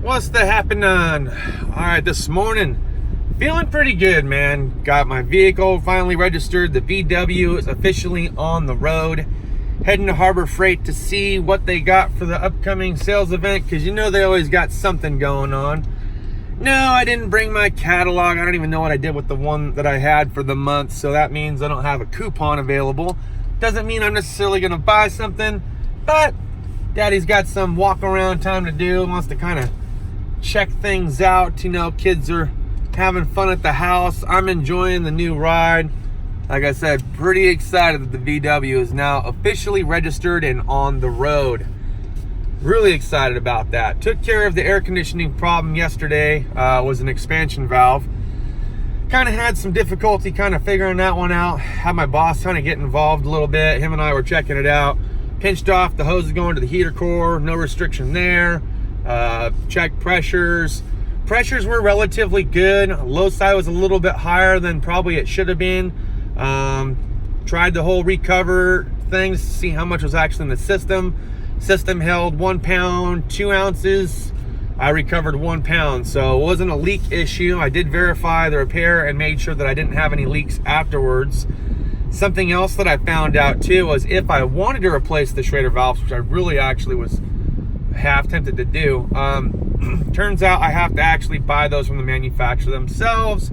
What's the happening? All right, this morning, feeling pretty good, man. Got my vehicle finally registered. The VW is officially on the road. Heading to Harbor Freight to see what they got for the upcoming sales event, because you know they always got something going on. No, I didn't bring my catalog. I don't even know what I did with the one that I had for the month, so that means I don't have a coupon available. Doesn't mean I'm necessarily going to buy something, but Daddy's got some walk around time to do. Wants to kind of check things out. You know, kids are having fun at the house. I'm enjoying the new ride. Like I said, pretty excited that the VW is now officially registered and on the road. Really excited about that. Took care of the air conditioning problem yesterday. Was an expansion valve. Kind of had some difficulty kind of figuring that one out. Had my boss kind of get involved a little bit. Him and I were checking it out. Pinched off the hose going to the heater core. No restriction there. Checked pressures. Pressures were relatively good. Low side was a little bit higher than probably it should have been. Tried the whole recover thing to see how much was actually in the system. System held 1 pound, 2 ounces. I recovered 1 pound, so it wasn't a leak issue. I did verify the repair and made sure that I didn't have any leaks afterwards. Something else that I found out too was if I wanted to replace the Schrader valves, which I really actually was half tempted to do, turns out I have to actually buy those from the manufacturer themselves.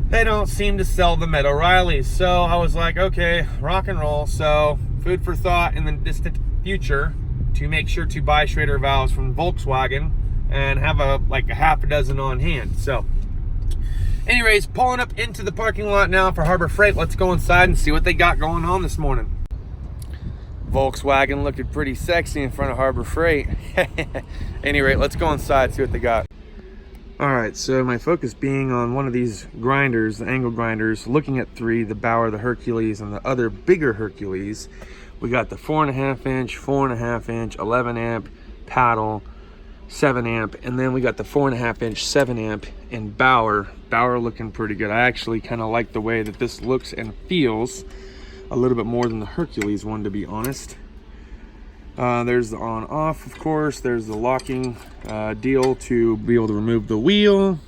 They don't seem to sell them at O'Reilly's, so I was like, okay, rock and roll. So food for thought in the distant future to make sure to buy Schrader valves from Volkswagen and have like a half a dozen on hand. So anyways, pulling up into the parking lot now for Harbor Freight. Let's go inside and see what they got going on this morning. Volkswagen looking pretty sexy in front of Harbor Freight. Anyway, let's go inside, see what they got. All right, so my focus being on one of these grinders, the angle grinders, looking at three, the Bauer, the Hercules, and the other bigger Hercules. We got the 4.5 inch, 4.5 inch, 11 amp paddle, 7 amp, and then we got the 4.5 inch, 7 amp in Bauer. Bauer looking pretty good. I actually kind of like the way that this looks and feels a little bit more than the Hercules one, to be honest. There's the on off, of course. There's the locking deal to be able to remove the wheel.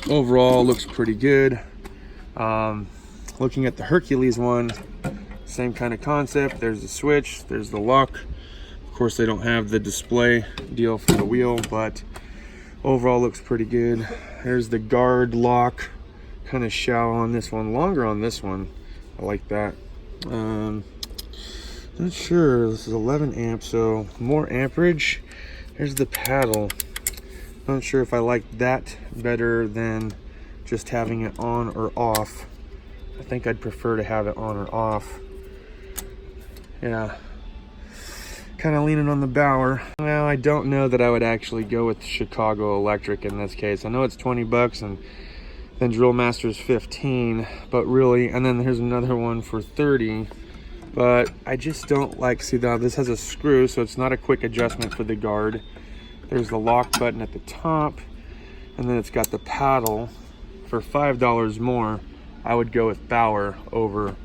Overall looks pretty good. Looking at the Hercules one, same kind of concept. There's the switch, there's the lock. Of course they don't have the display deal for the wheel, but overall looks pretty good. There's the guard lock, kind of shallow on this one, longer on this one. I like that. Not sure. This is 11 amps, so more amperage. Here's the paddle. Not sure if I like that better than just having it on or off. I think I'd prefer to have it on or off. Yeah. Kind of leaning on the Bauer. Well, I don't know that I would actually go with Chicago Electric in this case. I know it's 20 bucks and then Drill Master's 15, but really, and then here's another one for 30, but I just don't like, see now this has a screw, so it's not a quick adjustment for the guard. There's the lock button at the top, and then it's got the paddle. For $5 more, I would go with Bauer over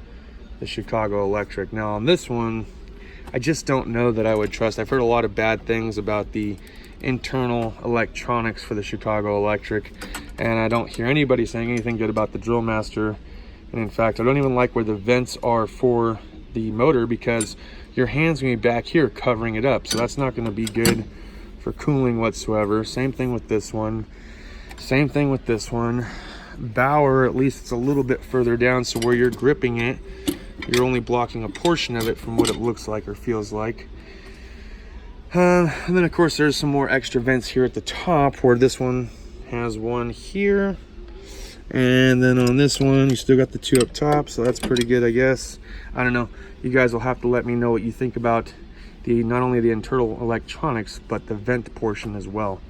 the Chicago Electric. Now on this one, I just don't know that I would trust. I've heard a lot of bad things about the internal electronics for the Chicago Electric, and I don't hear anybody saying anything good about the Drill Master. And in fact, I don't even like where the vents are for the motor, because your hand's gonna be back here covering it up, so that's not gonna be good for cooling whatsoever. Same thing with this one, same thing with this one. Bauer, at least it's a little bit further down, so where you're gripping it, you're only blocking a portion of it from what it looks like or feels like. And then of course there's some more extra vents here at the top, where this one has one here, and then on this one you still got the two up top, so that's pretty good, I guess. I don't know, you guys will have to let me know what you think about the not only the internal electronics but the vent portion as well.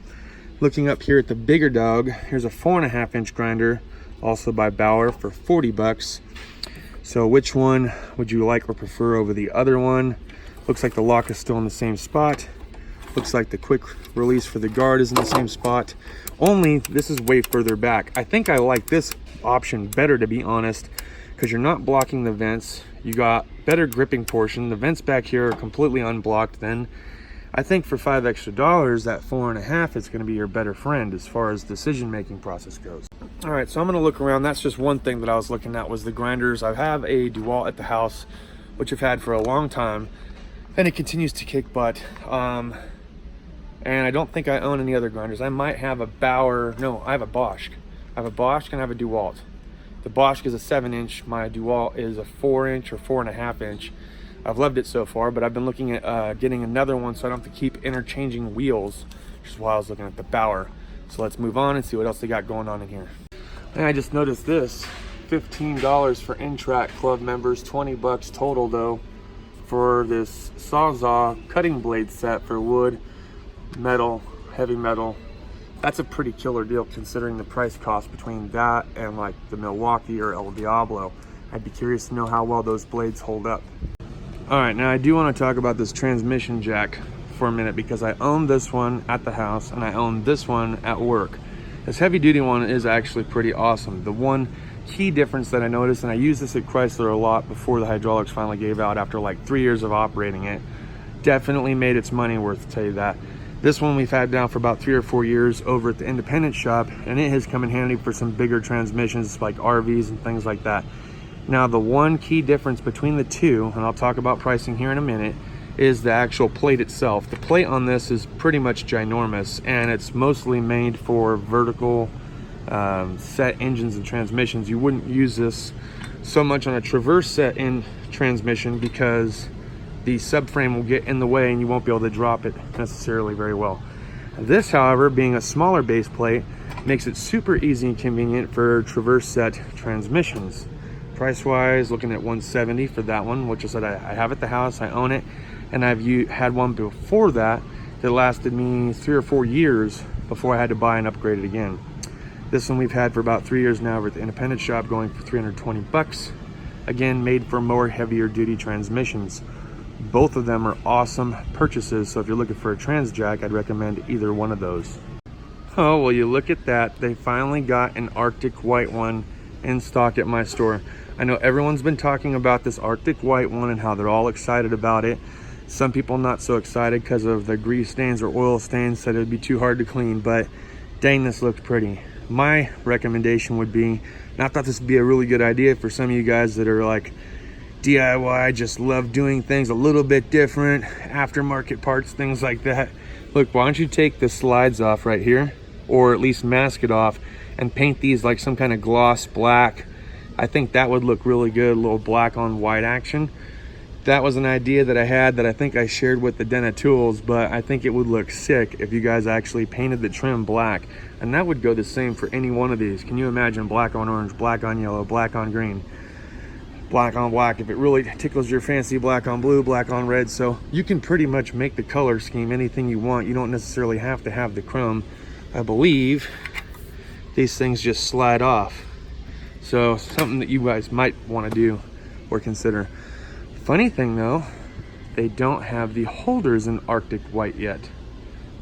Looking up here at the bigger dog, here's a 4.5 inch grinder, also by Bauer, for 40 bucks. So which one would you like or prefer over the other one? Looks like the lock is still in the same spot. Looks like the quick release for the guard is in the same spot. Only this is way further back. I think I like this option better, to be honest, because you're not blocking the vents. You got better gripping portion. The vents back here are completely unblocked then. I think for $5 extra, that 4.5 is going to be your better friend as far as decision-making process goes. All right, so I'm going to look around. That's just one thing that I was looking at was the grinders. I have a DeWalt at the house, which I've had for a long time, and it continues to kick butt. And I don't think I own any other grinders. I might have a Bauer. No, I have a Bosch. I have a Bosch and I have a DeWalt. The Bosch is a 7-inch. My DeWalt is a 4-inch or 4.5-inch. I've loved it so far, but I've been looking at getting another one so I don't have to keep interchanging wheels, which is why I was looking at the Bauer. So let's move on and see what else they got going on in here. And I just noticed this, $15 for Intrac Club members, 20 bucks total though, for this Sawzall cutting blade set for wood, metal, heavy metal. That's a pretty killer deal considering the price cost between that and like the Milwaukee or El Diablo. I'd be curious to know how well those blades hold up. All right, now I do want to talk about this transmission jack for a minute because I own this one at the house and I own this one at work. This heavy duty one is actually pretty awesome. The one key difference that I noticed, and I used this at Chrysler a lot before the hydraulics finally gave out after like 3 years of operating it, definitely made its money worth, to tell you that. This one we've had down for about 3 or 4 years over at the independent shop, and it has come in handy for some bigger transmissions like RVs and things like that. Now the one key difference between the two, and I'll talk about pricing here in a minute, is the actual plate itself. The plate on this is pretty much ginormous, and it's mostly made for vertical set engines and transmissions. You wouldn't use this so much on a traverse set in transmission because the subframe will get in the way and you won't be able to drop it necessarily very well. This, however, being a smaller base plate, makes it super easy and convenient for traverse set transmissions. Price wise, looking at $170 for that one, which I said I have at the house, I own it, and I've had one before that that lasted me 3 or 4 years before I had to buy and upgrade it again. This one we've had for about 3 years now over at the independent shop, going for 320 bucks. Again, made for more heavier duty transmissions. Both of them are awesome purchases, so if you're looking for a trans jack, I'd recommend either one of those. Oh, well, you look at that. They finally got an Arctic White one in stock at my store. I know everyone's been talking about this Arctic White one and how they're all excited about it. Some people not so excited because of the grease stains or oil stains, said it'd be too hard to clean, but dang, this looks pretty. My recommendation would be, and I thought this would be a really good idea for some of you guys that are like DIY, just love doing things a little bit different, aftermarket parts, things like that. Look, why don't you take the slides off right here, or at least mask it off, and paint these like some kind of gloss black. I think that would look really good, a little black on white action. That was an idea that I had that I think I shared with the Den of Tools, but I think it would look sick if you guys actually painted the trim black. And that would go the same for any one of these. Can you imagine black on orange, black on yellow, black on green, black on black? If it really tickles your fancy, black on blue, black on red. So you can pretty much make the color scheme anything you want. You don't necessarily have to have the chrome. I believe these things just slide off. So something that you guys might want to do or consider. Funny thing though, they don't have the holders in Arctic White yet.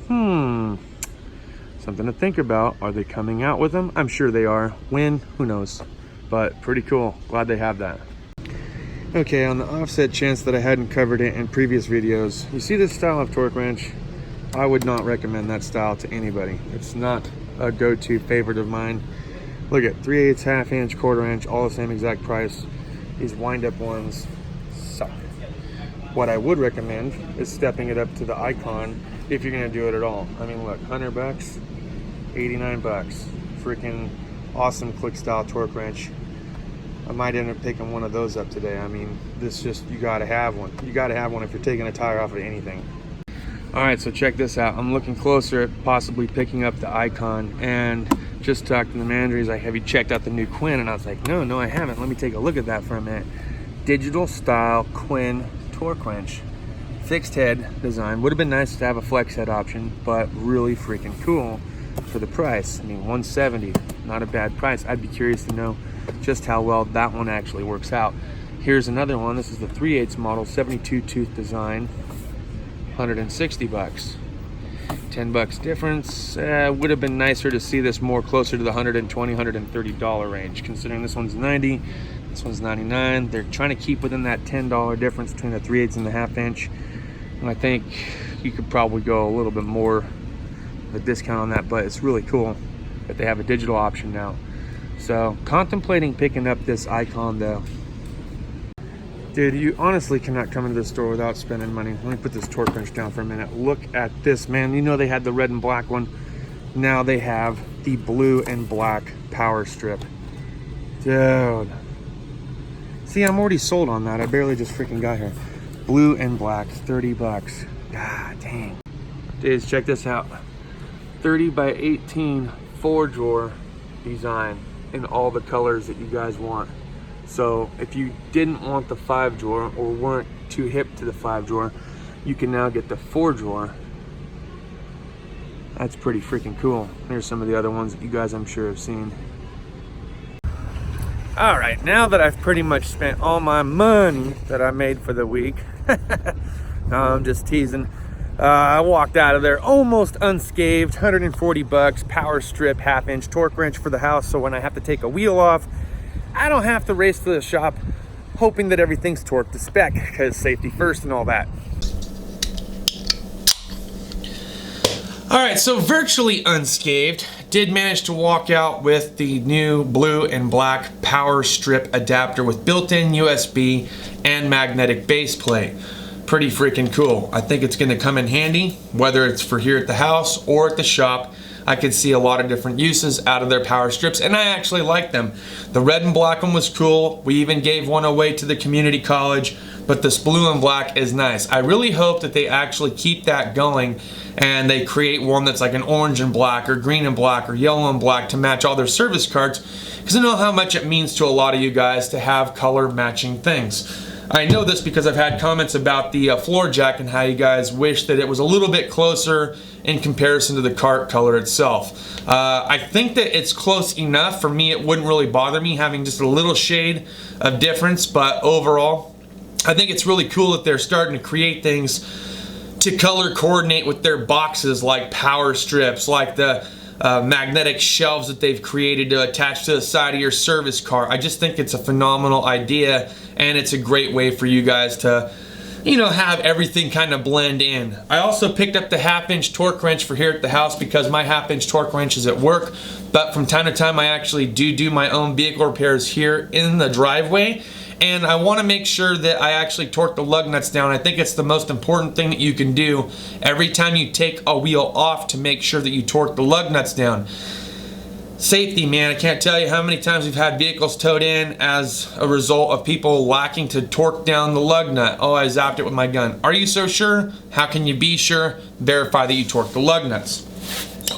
Something to think about. Are they coming out with them? I'm sure they are. When? Who knows? But pretty cool. Glad they have that. Okay, on the offset chance that I hadn't covered it in previous videos, you see this style of torque wrench? I would not recommend that style to anybody. It's not a go-to favorite of mine. Look at 3/8, half-inch, quarter-inch, all the same exact price. These wind-up ones suck. What I would recommend is stepping it up to the Icon if you're gonna do it at all. I mean, look, 100 bucks, 89 bucks. Freaking awesome click style torque wrench. I might end up picking one of those up today. I mean, this just, you gotta have one. You gotta have one if you're taking a tire off of anything. All right, so check this out. I'm looking closer at possibly picking up the Icon, and just talked to the manager. He's like, have you checked out the new Quinn? And I was like, no, I haven't. Let me take a look at that for a minute. Digital style Quinn torque wrench. Fixed head design. Would have been nice to have a flex head option, but really freaking cool for the price. I mean, $170, not a bad price. I'd be curious to know just how well that one actually works out. Here's another one. This is the 3/8 model, 72 tooth design, 160 bucks. 10 bucks difference. Would have been nicer to see this more closer to the $120, $130 range, considering this one's 90, this one's 99. They're trying to keep within that $10 difference between the 3/8 and the half-inch. And I think you could probably go a little bit more a discount on that, but it's really cool that they have a digital option now. So contemplating picking up this Icon though. Dude, you honestly cannot come into the store without spending money. Let me put this torque wrench down for a minute. Look at this, man. You know they had the red and black one. Now they have the blue and black power strip. Dude. See, I'm already sold on that. I barely just freaking got here. Blue and black, 30 bucks. God dang. Dudes, check this out. 30 by 18 4-drawer design in all the colors that you guys want. So if you didn't want the 5-drawer or weren't too hip to the 5-drawer, you can now get the 4-drawer. That's pretty freaking cool. Here's some of the other ones that you guys I'm sure have seen. All right, now that I've pretty much spent all my money that I made for the week, no, I'm just teasing. I walked out of there almost unscathed, 140 bucks, power strip, 1/2-inch torque wrench for the house. So when I have to take a wheel off, I don't have to race to the shop hoping that everything's torqued to spec, because safety first and all that. All right, so virtually unscathed. Did manage to walk out with the new blue and black power strip adapter with built-in USB and magnetic base plate. Pretty freaking cool. I think it's gonna come in handy, whether it's for here at the house or at the shop. I could see a lot of different uses out of their power strips, and I actually like them. The red and black one was cool. We even gave one away to the community college, but this blue and black is nice. I really hope that they actually keep that going and they create one that's like an orange and black or green and black or yellow and black to match all their service cards, because I know how much it means to a lot of you guys to have color matching things. I know this because I've had comments about the floor jack and how you guys wish that it was a little bit closer in comparison to the cart color itself. I think that it's close enough. For me, it wouldn't really bother me having just a little shade of difference, but overall, I think it's really cool that they're starting to create things to color coordinate with their boxes, like power strips, like the magnetic shelves that they've created to attach to the side of your service car. I just think it's a phenomenal idea, and it's a great way for you guys to, you know, have everything kind of blend in. I also picked up the 1/2-inch torque wrench for here at the house because my 1/2-inch torque wrench is at work, but from time to time I actually do my own vehicle repairs here in the driveway, and I want to make sure that I actually torque the lug nuts down. I think it's the most important thing that you can do every time you take a wheel off, to make sure that you torque the lug nuts down. Safety, man, I can't tell you how many times we've had vehicles towed in as a result of people lacking to torque down the lug nut. Oh, I zapped it with my gun. Are you so sure? How can you be sure? Verify that you torque the lug nuts.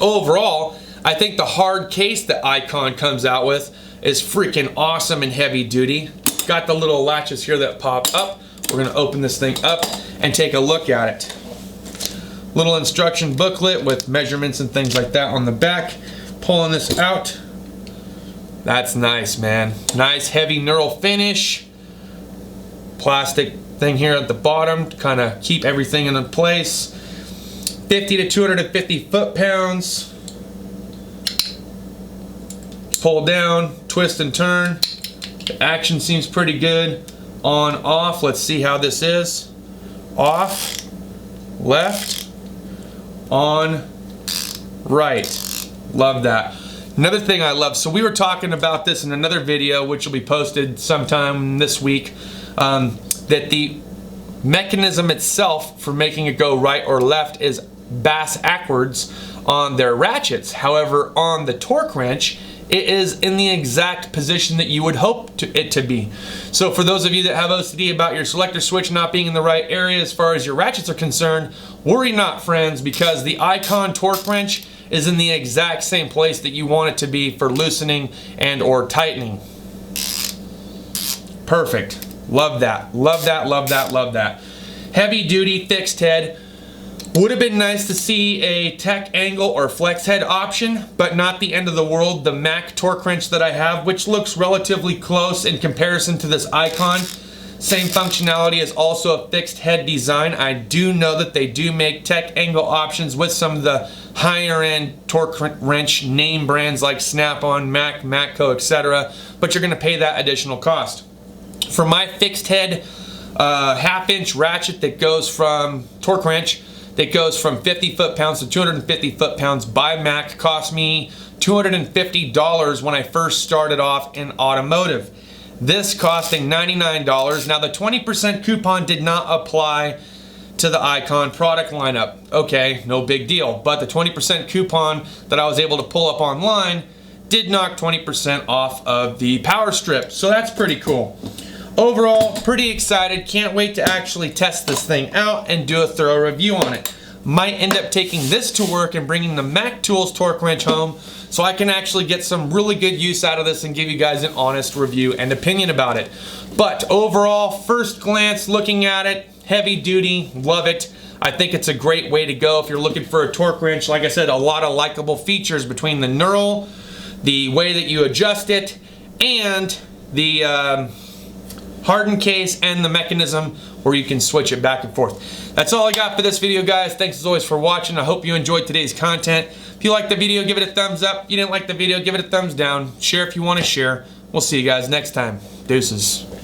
Overall, I think the hard case that Icon comes out with is freaking awesome and heavy duty. Got the little latches here that pop up. We're gonna open this thing up and take a look at it. Little instruction booklet with measurements and things like that on the back. Pulling this out. That's nice, man. Nice heavy knurl finish. Plastic thing here at the bottom to kind of keep everything in place. 50 to 250 foot-pounds. Pull down, twist and turn. The action seems pretty good. On, off. Let's see how this is. Off, left, on, right. Love that. Another thing I love, so we were talking about this in another video, which will be posted sometime this week, that the mechanism itself for making it go right or left is bass-ackwards on their ratchets. However, on the torque wrench, it is in the exact position that you would hope it to be. So for those of you that have OCD about your selector switch not being in the right area as far as your ratchets are concerned, worry not, friends, because the Icon torque wrench is in the exact same place that you want it to be for loosening and or tightening. Perfect. Love that. Love that, love that, love that. Heavy duty fixed head. Would have been nice to see a tech angle or flex head option, but not the end of the world. The Mac torque wrench that I have, which looks relatively close in comparison to this Icon, same functionality as also a fixed head design. I do know that they do make tech angle options with some of the higher end torque wrench name brands like Snap-on, Mac, Matco, etc. But you're going to pay that additional cost. For my fixed head 1/2-inch ratchet that goes from torque wrench that goes from 50 foot-pounds to 250 foot-pounds by Mack. Cost me $250 when I first started off in automotive. This costing $99. Now the 20% coupon did not apply to the Icon product lineup. Okay, no big deal. But the 20% coupon that I was able to pull up online did knock 20% off of the power strip. So that's pretty cool. Overall, pretty excited. Can't wait to actually test this thing out and do a thorough review on it. Might end up taking this to work and bringing the Mack Tools torque wrench home so I can actually get some really good use out of this and give you guys an honest review and opinion about it. But overall, first glance looking at it, heavy duty, love it. I think it's a great way to go if you're looking for a torque wrench. Like I said, a lot of likable features between the knurl, the way that you adjust it, and the hardened case and the mechanism where you can switch it back and forth. That's all I got for this video, guys. Thanks as always for watching. I hope you enjoyed today's content. If you liked the video, give it a thumbs up. If you didn't like the video, give it a thumbs down. Share if you want to share. We'll see you guys next time. Deuces.